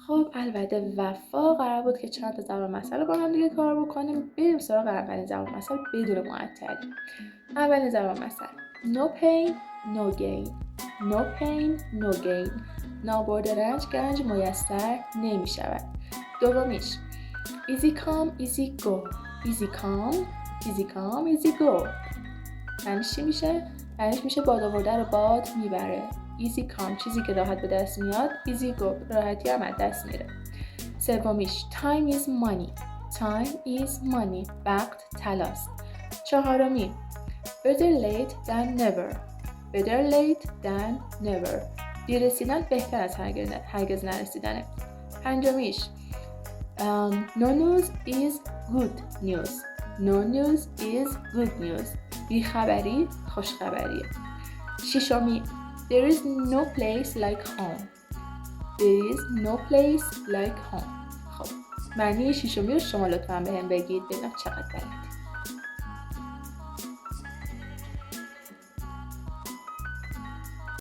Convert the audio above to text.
خب البته وفا قرار بود که چند تا ضرب مسئله با هم دیگه کار بکنیم. بریم سراغ اولین ضرب مسئله بدون معطلی. اولین ضرب مسئله no pain no gain. no pain no gain. نابرد رنج گنج میسر نمی شود. دومیش easy come easy go. easy come easy come easy go. معنیش چی میشه؟ معنیش میشه باد آورده رو باد میبره. easy come چیزی که راحت به دست میاد. easy go راحتی هم از دست میره. سومیش time is money. time is money. وقت طلاست. چهارمی better late than never. better late than never. دیر رسیدن بهتر از هرگز نرسیدنه. پنجمیش no news is good news. no news is good news. بیخبری خوشخبریه. ششمی there is no place like home. there is no place like home. خب معنی ششمی رو شما لطفاً بهم بگید ببینم چقدر بلدید.